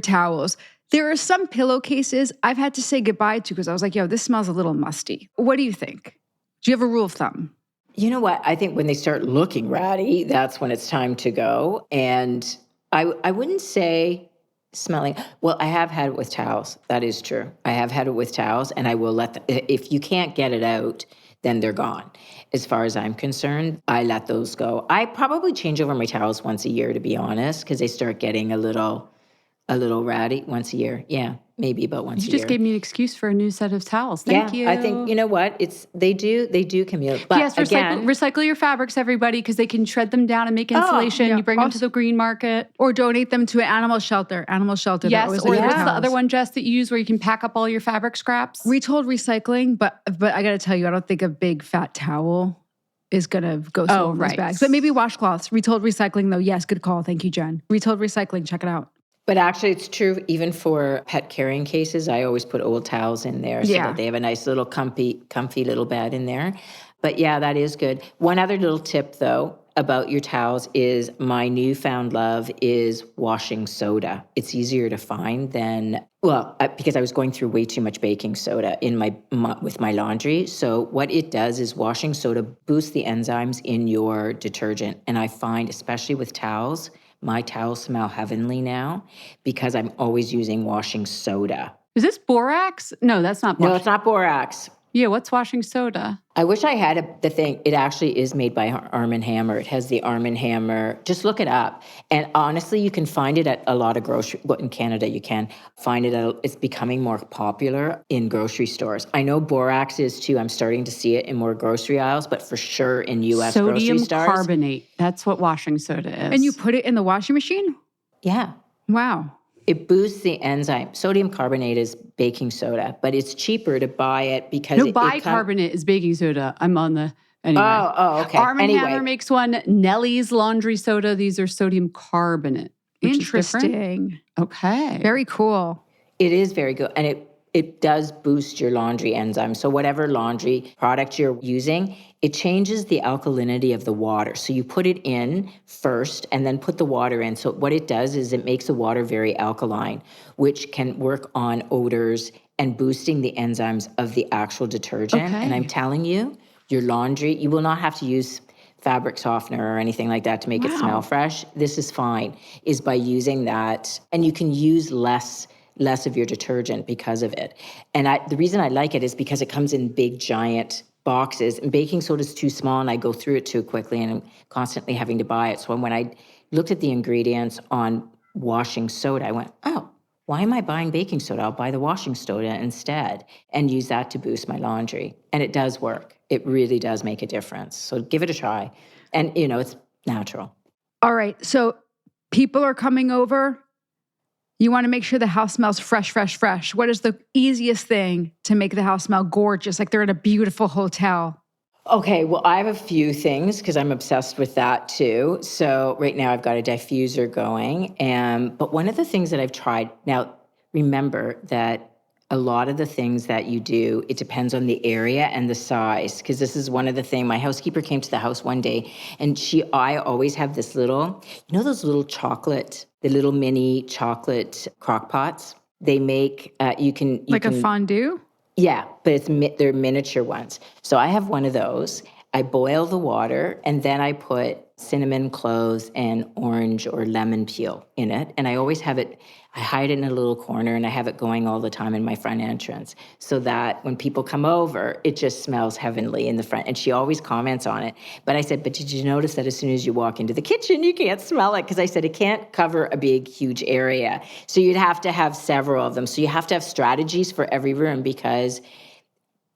towels. There are some pillowcases I've had to say goodbye to because I was like, yo, this smells a little musty. What do you think? Do you have a rule of thumb? You know what? I think when they start looking ratty, that's when it's time to go. And I wouldn't say smelling. Well, I have had it with towels. That is true. I have had it with towels, and I will if you can't get it out, then they're gone. As far as I'm concerned, I let those go. I probably change over my towels once a year, to be honest, because they start getting a little ratty once a year. Yeah, maybe about once You a just year. gave me an excuse for a new set of towels. Thank you. I think, you know what? They do commute. But Yes, again, recycle your fabrics, everybody, because they can shred them down and make insulation. yeah. You bring them to Also- the green market. Or donate them to an animal shelter. Animal shelter. they're Yes, always or like what's good the other towels. one, Jess, that you use where you can pack up all your fabric scraps? Retold recycling, but I got to tell you, I don't think a big fat towel is going to go so in those right. bags. But maybe washcloths. Retold recycling, though. Yes, good call. Thank you, Jen. Retold recycling. Check it out. But actually, it's true even for pet carrying cases. I always put old towels in there so Yeah. that they have a nice little comfy little bed in there. But yeah, that is good. One other little tip, though, about your towels is my newfound love is washing soda. It's easier to find than, because I was going through way too much baking soda in with my laundry. So what it does is washing soda boosts the enzymes in your detergent. And I find, especially with towels, my towels smell heavenly now because I'm always using washing soda. Is this borax? No, that's not No, borax. it's not borax. Yeah, what's washing soda? I wish I had the thing. It actually is made by Arm & Hammer. It has the Arm & Hammer. Just look it up. And honestly, you can find it at a lot of grocery. Well, in Canada, you can find it. It's becoming more popular in grocery stores. I know borax is too. I'm starting to see it in more grocery aisles, but for sure in U.S. grocery Sodium stores. carbonate. That's what washing soda is. And you put it in the washing machine? Yeah. Wow. It boosts the enzyme. Sodium carbonate is baking soda, but it's cheaper to buy it because no, it bicarbonate is baking soda. I'm on the anyway. Oh, okay. Arm & Anyway. Hammer makes one. Nellie's laundry soda. These are sodium carbonate. Which is different. Interesting. Okay. Very cool. It is very good. And it does boost your laundry enzyme. So whatever laundry product you're using, it changes the alkalinity of the water. So you put it in first and then put the water in. So what it does is it makes the water very alkaline, which can work on odors and boosting the enzymes of the actual detergent. Okay. And I'm telling you, your laundry, you will not have to use fabric softener or anything like that to make it smell fresh. This is fine, is by using that. And you can use less of your detergent because of it. And the reason I like it is because it comes in big, giant boxes. And baking soda is too small, and I go through it too quickly, and I'm constantly having to buy it. So when I looked at the ingredients on washing soda, I went, oh, why am I buying baking soda? I'll buy the washing soda instead and use that to boost my laundry. And it does work. It really does make a difference. So give it a try. And, it's natural. All right. So people are coming over. You want to make sure the house smells fresh, fresh, fresh. What is the easiest thing to make the house smell gorgeous, like they're in a beautiful hotel? Okay, well, I have a few things because I'm obsessed with that too. So right now I've got a diffuser going. But one of the things that I've tried, now remember that a lot of the things that you do, it depends on the area and the size. Because this is one of the things, my housekeeper came to the house one day and I always have this little, those little the little mini chocolate crock pots? They make, you can. A fondue? Yeah, but they're miniature ones. So I have one of those. I boil the water and then I put cinnamon cloves and orange or lemon peel in it. And I always have it, I hide it in a little corner and I have it going all the time in my front entrance so that when people come over, it just smells heavenly in the front. And she always comments on it. But I said, but did you notice that as soon as you walk into the kitchen, you can't smell it? Because I said, it can't cover a big, huge area. So you'd have to have several of them. So you have to have strategies for every room because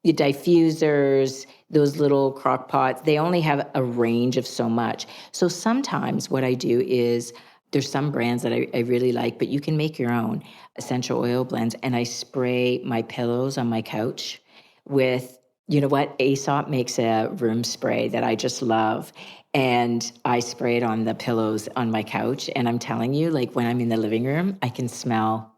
your diffusers, those little crock pots, they only have a range of so much. So sometimes what I do is there's some brands that I really like, but you can make your own essential oil blends. And I spray my pillows on my couch with, you know what? Aesop makes a room spray that I just love. And I spray it on the pillows on my couch. And I'm telling you, like when I'm in the living room, I can smell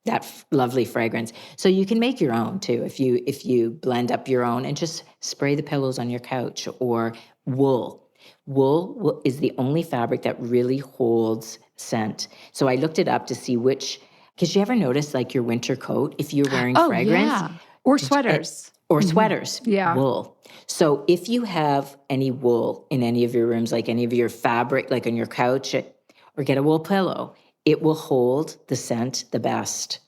that lovely fragrance. So you can make your own too if you blend up your own and just spray the pillows on your couch. Or wool. Wool is the only fabric that really holds scent. So I looked it up to see because you ever notice like your winter coat, if you're wearing fragrance? Yeah. Or sweaters. Or sweaters, Yeah. wool. So if you have any wool in any of your rooms, like any of your fabric, like on your couch, or get a wool pillow, it will hold the scent the best.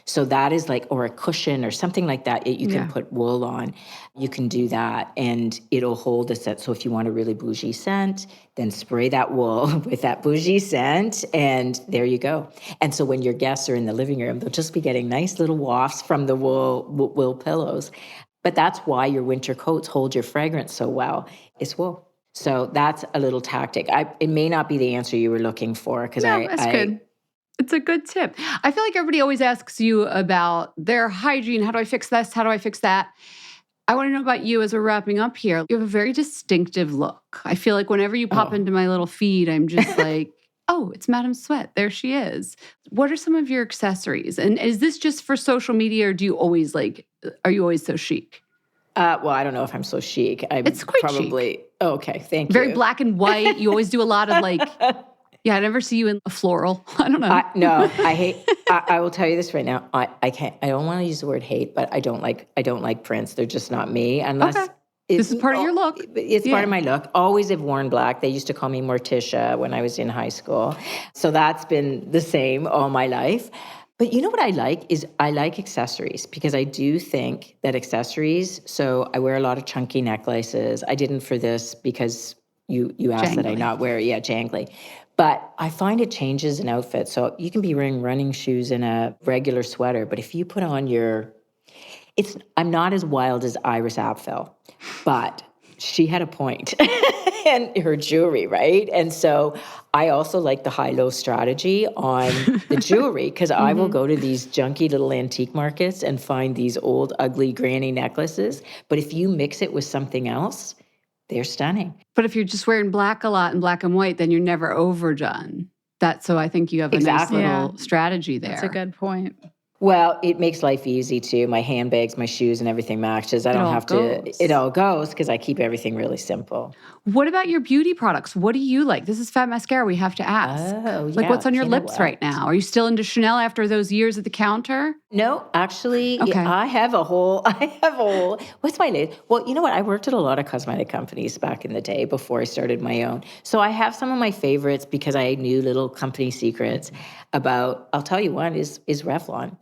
So that is like, or a cushion or something like that, you can put wool on. You can do that and it'll hold the scent. So if you want a really bougie scent, then spray that wool with that bougie scent and there you go. And so when your guests are in the living room, they'll just be getting nice little wafts from the wool pillows. But that's why your winter coats hold your fragrance so well. It's wool. So that's a little tactic. It may not be the answer you were looking for because That's good. It's a good tip. I feel like everybody always asks you about their hygiene. How do I fix this? How do I fix that? I want to know about you as we're wrapping up here. You have a very distinctive look. I feel like whenever you pop into my little feed, I'm just like, oh, it's Madame Sweat. There she is. What are some of your accessories? And is this just for social media or are you always so chic? Well, I don't know if I'm so chic. It's quite probably chic. Oh, okay, thank you. Very black and white. You always do a lot of yeah, I never see you in a floral. I don't know. No, I hate. I will tell you this right now. I can't. I don't want to use the word hate, but I don't like prints. They're just not me. Unless this is part of your look. It's part of my look. Always have worn black. They used to call me Morticia when I was in high school, so that's been the same all my life. But you know what I like is I like accessories because I do think that accessories. So I wear a lot of chunky necklaces. I didn't for this because you asked that I not wear jangly. But I find it changes an outfit. So you can be wearing running shoes and a regular sweater, but if you put on I'm not as wild as Iris Apfel, but she had a point and her jewelry, right? And so I also like the high-low strategy on the jewelry because I will go to these junky little antique markets and find these old, ugly granny necklaces. But if you mix it with something else, they're stunning. But if you're just wearing black a lot and black and white, then you're never overdone. So I think you have a nice little strategy there. That's a good point. Well, it makes life easy too. My handbags, my shoes, and everything matches. I don't have to. It all goes because I keep everything really simple. What about your beauty products? What do you like? This is Fat Mascara. We have to ask. Oh, yeah. What's on your lips right now? Are you still into Chanel after those years at the counter? No, actually, Okay. I have a whole, what's my name? Well, you know what? I worked at a lot of cosmetic companies back in the day before I started my own. So I have some of my favorites because I knew little company secrets about, I'll tell you one is Revlon.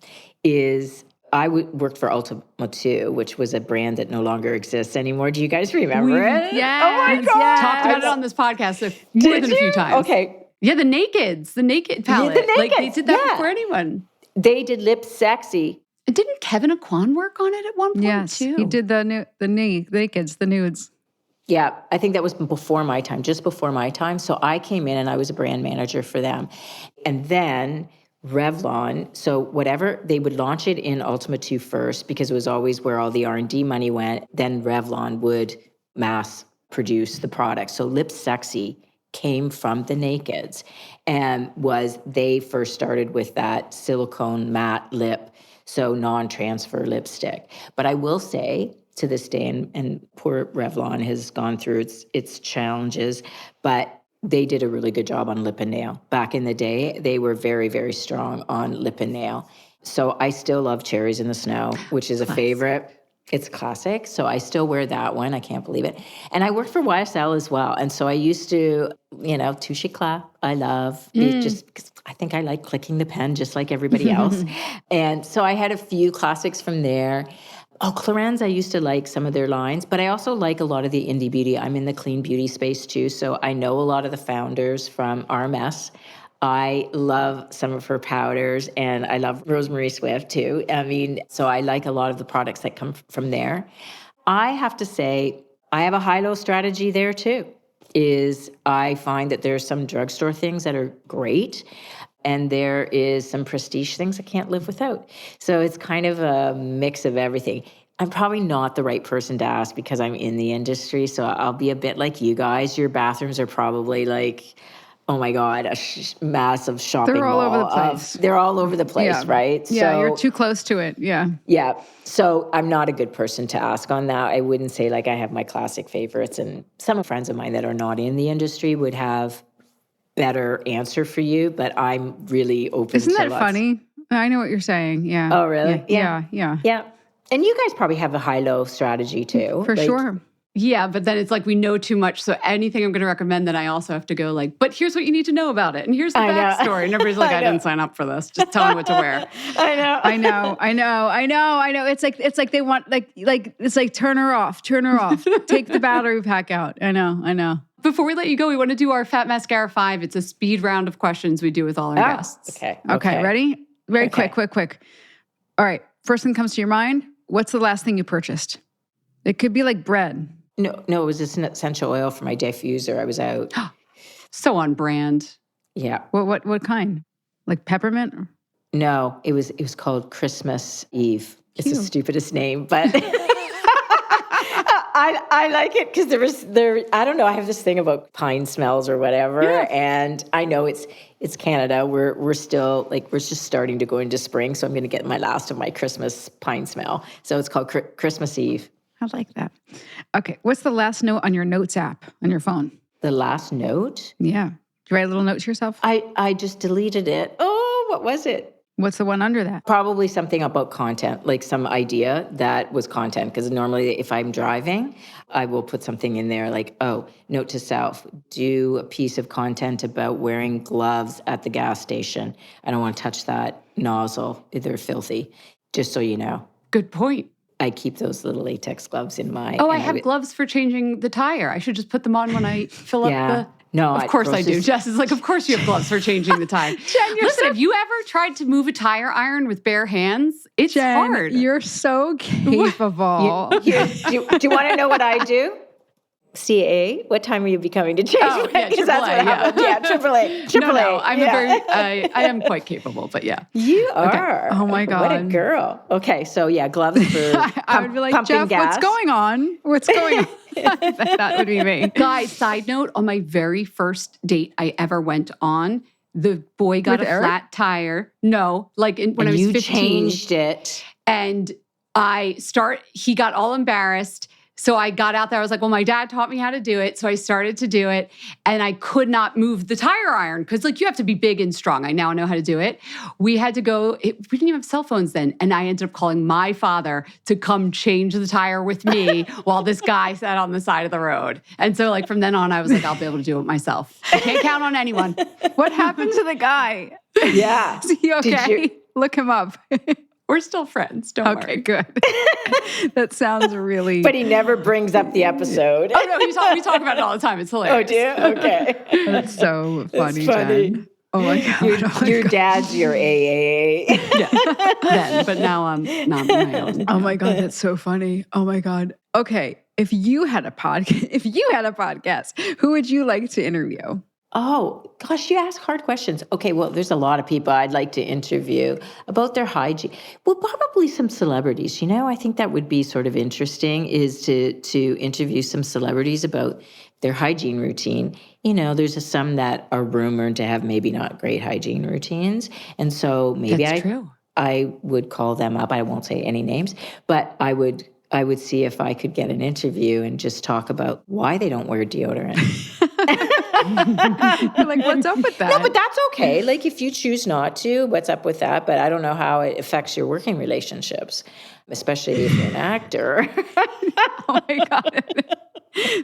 I worked for Ultima 2, which was a brand that no longer exists anymore. Do you guys remember it? Yes, Oh my God. Talked about it on this podcast more than a few times. Okay. Yeah, the naked palette. the Nakeds, Like they did that yeah. before anyone. They did Lip Sexy. Didn't Kevin Aquan work on it at one point Yes, too? he did the nakeds, the nudes. Yeah, I think that was before my time, just before my time. So I came in and I was a brand manager for them. And then Revlon, so whatever, they would launch it in Ultima 2 first because it was always where all the R&D money went. Then Revlon would mass produce the product. So Lip Sexy came from the Nakeds and they first started with that silicone matte lip. so non-transfer lipstick. But I will say to this day, and poor Revlon has gone through its challenges, but they did a really good job on lip and nail. Back in the day, they were very, very strong on lip and nail. So I still love Cherries in the Snow, which is a favorite. It's classic. So I still wear that one. I can't believe it. And I worked for YSL as well. And so I used to, Touche Éclat, I love. It just because I think I like clicking the pen just like everybody else. And so I had a few classics from there. Oh, Clarins, I used to like some of their lines, but I also like a lot of the indie beauty. I'm in the clean beauty space too. So I know a lot of the founders from RMS. I love some of her powders, and I love Rosemary Swift too. I mean, so I like a lot of the products that come from there. I have to say, I have a high-low strategy there too. I find that there's some drugstore things that are great, and there is some prestige things I can't live without. So it's kind of a mix of everything. I'm probably not the right person to ask because I'm in the industry, so I'll be a bit like you guys. Your bathrooms are probably like, oh my God, a massive shopping They're all mall. over the place. They're all over the place, right? Yeah, So, you're too close to it. Yeah. yeah. So I'm not a good person to ask on that. I wouldn't say like I have my classic favorites, and some friends of mine that are not in the industry would have better answer for you, but I'm really open Isn't to that lots. funny? I know what you're saying. Yeah. Oh, really? Yeah. Yeah. And you guys probably have a high-low strategy too. For like- sure. Yeah, but then it's like we know too much. So anything I'm going to recommend, then I also have to go like, but here's what you need to know about it. And here's the I know. backstory. And everybody's like, I didn't sign up for this. Just tell me what to wear. I know. I know. It's like they want it's like turn her off, take the battery pack out. I know. Before we let you go, we want to do our Fat Mascara 5. It's a speed round of questions we do with all our guests. Okay. Ready? Very Okay. quick. All right. First thing comes to your mind. What's the last thing you purchased? It could be like bread. No, it was an essential oil for my diffuser. I was out. So on brand. Yeah. What kind? Like peppermint? No, it was called Christmas Eve. It's the Cute. stupidest name, but I like it because I don't know, I have this thing about pine smells or whatever. Yeah. And I know it's Canada. We're still we're just starting to go into spring. So I'm going to get my last of my Christmas pine smell. So it's called Christmas Eve. I like that. Okay. What's the last note on your notes app on your phone? The last note, Yeah. Do you write a little note to yourself? I just deleted it. Oh, what was it? What's the one under that? Probably something about content, like some idea that was content. Because normally if I'm driving, I will put something in there like, oh, note to self, do a piece of content about wearing gloves at the gas station. I don't want to touch that nozzle. They're filthy. Just so you know, Good point. I keep those little latex gloves in my... Oh, I and have gloves for changing the tire. I should just put them on when I fill up the... No, Of course I do. Jess is like, of course you have gloves for changing the tire. Jen, you're Listen, so- have you ever tried to move a tire iron with bare hands? It's Jen, hard. You're so capable. Here, do you want to know what I do? CA, what time are you be coming to change? Oh, yeah, Because that's what AAA, yeah. happened. Yeah, AAA. No, I'm yeah. I am quite capable, but yeah. You are. Oh my What a God. girl. Okay, so yeah, gloves for I would be like, pumping Jeff, gas. what's going on? What's going on? that would be me. Guys, side note, on my very first date I ever went on, the boy got With a Eric? flat tire. No, like when I And was you 15. changed it. And he got all embarrassed. So I got out there. I was like, well, my dad taught me how to do it. So I started to do it. And I could not move the tire iron because, like, you have to be big and strong. I now know how to do it. We had to go, we didn't even have cell phones then. And I ended up calling my father to come change the tire with me while this guy sat on the side of the road. And so, like, from then on, I was like, I'll be able to do it myself. I can't count on anyone. What happened to the guy? Yeah. Is he okay? you- Look him up. We're still friends. Don't Okay, worry. good. That sounds really... But he never brings up the episode. Oh, no, we talk about it all the time. It's hilarious. Oh, do you? Okay. That's so funny, funny. Jen. Oh my God. Oh my Your God. dad's your AAA. Yeah, then, but now I'm not my own. Oh my God, that's so funny. Oh my God. Okay, if you had a podcast, who would you like to interview? Oh, gosh, you ask hard questions. Okay, well, there's a lot of people I'd like to interview about their hygiene. Well, probably some celebrities, I think that would be sort of interesting is to interview some celebrities about their hygiene routine. There's some that are rumored to have maybe not great hygiene routines. And so maybe That's true. I would call them up. I won't say any names, but I would see if I could get an interview and just talk about why they don't wear deodorant. You're like, what's up with that? No, but that's okay. Like if you choose not to, what's up with that? But I don't know how it affects your working relationships, especially if you're an actor. Oh my God.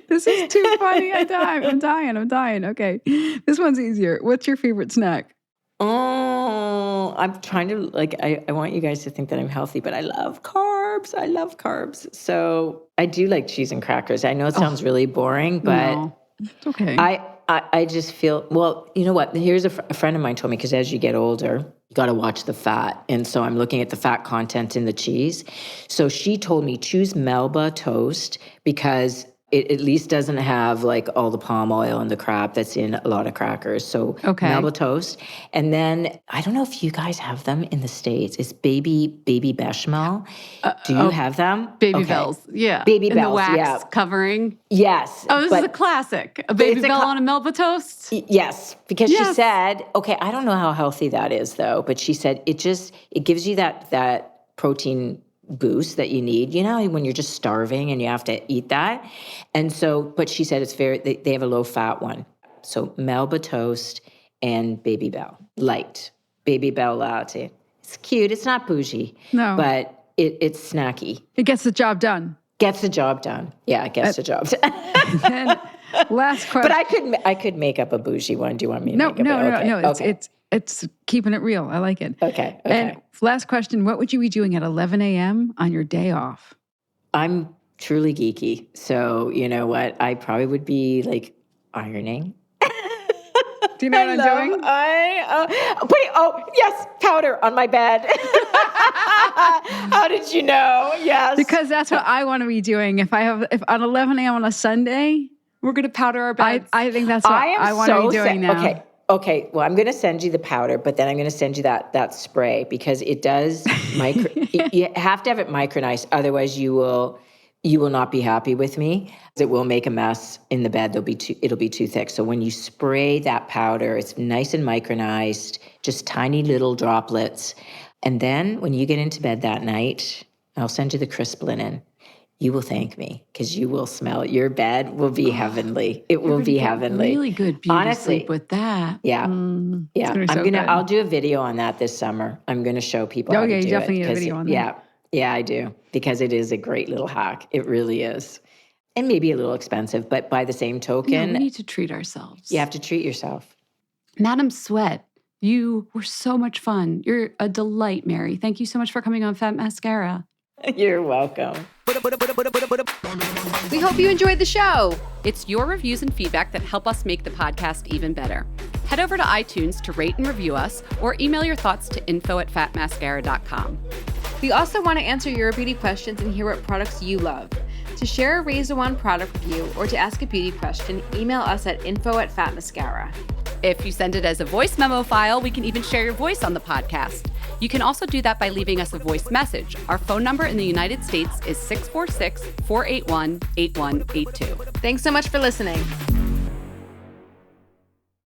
This is too funny. I'm dying. Okay. This one's easier. What's your favorite snack? Oh, I'm trying to like, I want you guys to think that I'm healthy, but I love carbs. I love carbs. So I do like cheese and crackers. I know it sounds really boring, but No, it's okay. I just feel, well, you know what? Here's a friend of mine told me, because as you get older, you got to watch the fat. And so I'm looking at the fat content in the cheese. So she told me choose Melba toast because it at least doesn't have like all the palm oil and the crap that's in a lot of crackers. So Melba toast. And then I don't know if you guys have them in the States. It's baby bechamel. Do you have them? Baby Bells. Yeah. Baby In Bells, the wax yeah. covering. Yes. Oh, this is a classic. A Baby Bell on a Melba toast? Yes, because she Yes. said, okay, I don't know how healthy that is though, but she said it gives you that protein boost that you need, you know, when you're just starving and you have to eat that. And so, but she said they have a low fat one. So Melba toast and Baby Bell, light. Baby Bell latte. It's cute. It's not bougie. No. But it's snacky. It gets the job done. Gets the job done. Yeah, it gets the job done. And last question. But I could make up a bougie one. Do you want me to make up No. Okay. It's keeping it real. I like it. Okay. And last question, what would you be doing at 11 a.m. on your day off? I'm truly geeky. So, you know what? I probably would be like ironing. Do you know what I'm doing? Yes, powder on my bed. How did you know? Yes. Because that's what I want to be doing. If on 11 a.m. on a Sunday, We're going to powder our beds. I think that's what I want to be doing now. Okay. Well, I'm going to send you the powder, but then I'm going to send you that spray because it does you have to have it micronized. Otherwise you will not be happy with me. It will make a mess in the bed. It'll be too thick. So when you spray that powder, it's nice and micronized, just tiny little droplets. And then when you get into bed that night, I'll send you the crisp linen. You will thank me because you will smell it. Your bed will be heavenly. It will be heavenly. Really good beauty Honestly, sleep with that. Yeah. Yeah. gonna be so good. I'll do a video on that this summer. I'm going to show people how to do it. You definitely need a video on that. Yeah. Yeah, I do. Because it is a great little hack. It really is. And maybe a little expensive, but by the same token, We need to treat ourselves. you have to treat yourself. Madam Sweat, you were so much fun. You're a delight, Mary. Thank you so much for coming on Fat Mascara. You're welcome. We hope you enjoyed the show. It's your reviews and feedback that help us make the podcast even better. Head over to iTunes to rate and review us or email your thoughts to info@fatmascara.com. We also want to answer your beauty questions and hear what products you love. To share a Razor One product review or to ask a beauty question, email us at info@fatmascara. If you send it as a voice memo file, we can even share your voice on the podcast. You can also do that by leaving us a voice message. Our phone number in the United States is 646-481-8182. Thanks so much for listening.